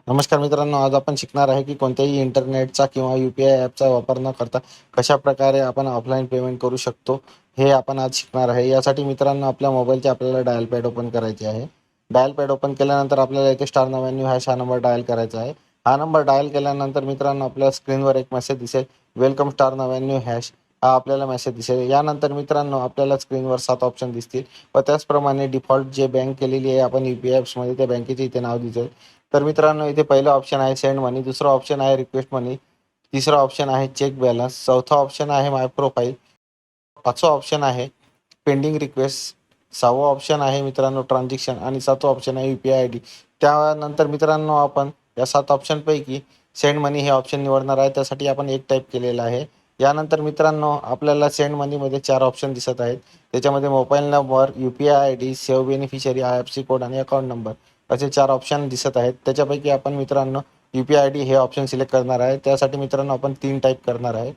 नमस्कार मित्रांनो, आज आपण शिकणार आहे की कोणत्याही इंटरनेटचा किंवा UPI ॲपचा वापर न करता कशा प्रकारे आपण ऑफलाईन पेमेंट करू शकतो, हे आपण आज शिकणार आहे। यासाठी मित्रांनो आपल्या मोबाईलचे आपल्याला डायल पॅड ओपन करायचे आहे। डायल पॅड ओपन केल्यानंतर आपल्याला इथे *99# हा नंबर डायल करायचा आहे। हा नंबर डायल केल्यानंतर मित्रांनो आपल्या स्क्रीनवर एक मेसेज दिसेल, वेलकम *99# हा आपल्याला मेसेज दिसेल। यानंतर मित्रांनो आपल्याला स्क्रीनवर 7 ऑप्शन दिसतील व त्याचप्रमाणे डिफॉल्ट जे बँक केलेली आहे आपण UPI ॲप्समध्ये त्या बँकेचे इथे नाव दिसेल। तर मित्रांनो इथे पहिला ऑप्शन आहे सेंड मनी, दुसरा ऑप्शन आहे रिक्वेस्ट मनी, तिसरा ऑप्शन आहे चेक बॅलन्स, चौथा ऑप्शन आहे माय प्रोफाईल, पाचवा ऑप्शन आहे पेंडिंग रिक्वेस्ट, सहावा ऑप्शन आहे मित्रांनो ट्रान्झॅक्शन आणि सातवा ऑप्शन आहे UPI ID। त्यानंतर मित्रांनो आपण या 7 ऑप्शनपैकी सेंड मनी हे ऑप्शन निवडणार आहे, त्यासाठी आपण एक टाईप केलेला आहे। यानंतर मित्रांनो आपल्याला सेंड मनीमध्ये 4 ऑप्शन दिसत आहेत। त्याच्यामध्ये mobile number, UPI ID, save beneficiary, IFSC code आणि अकाउंट नंबर असे 4 ऑप्शन दिसत आहेत। त्याच्यापैकी आपण मित्रांनो UPI ID हे ऑप्शन सिलेक्ट करणार आहे। त्यासाठी मित्रांनो आपण 3 टाईप करणार आहे।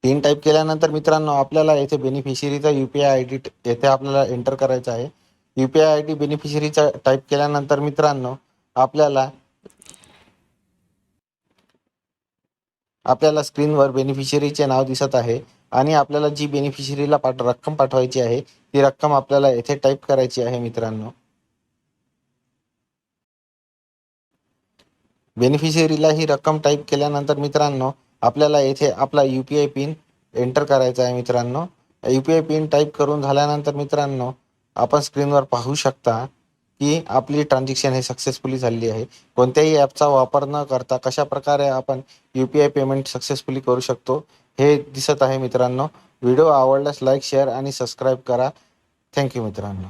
3 टाईप केल्यानंतर मित्रांनो आपल्याला येथे बेनिफिशियरीचा UPI ID येथे आपल्याला एंटर करायचा आहे। UPI ID बेनिफिशियरीचा टाईप केल्यानंतर मित्रांनो आपल्याला स्क्रीनवर बेनिफिशियरीचे नाव दिसत आहे आणि आपल्याला जी बेनिफिशियरीला रक्कम पाठवायची आहे ती रक्कम आपल्याला येथे टाईप करायची आहे। मित्रांनो बेनिफिशियरीला ही रक्कम टाईप केल्यानंतर मित्रांनो आपल्याला येथे आपला UPI पिन एंटर करायचा आहे। मित्रांनो UPI पिन टाईप करून झाल्यानंतर मित्रांनो आपण स्क्रीनवर पाहू शकता की आपली ट्रान्झॅक्शन हे सक्सेसफुली झालेली आहे। कोणत्याही ॲपचा वापर न करता कशा प्रकारे आपण UPI पेमेंट सक्सेसफुली करू शकतो हे दिसत आहे। मित्रांनो व्हिडिओ आवडल्यास लाईक, शेअर आणि सबस्क्राईब करा। थँक्यू मित्रांनो।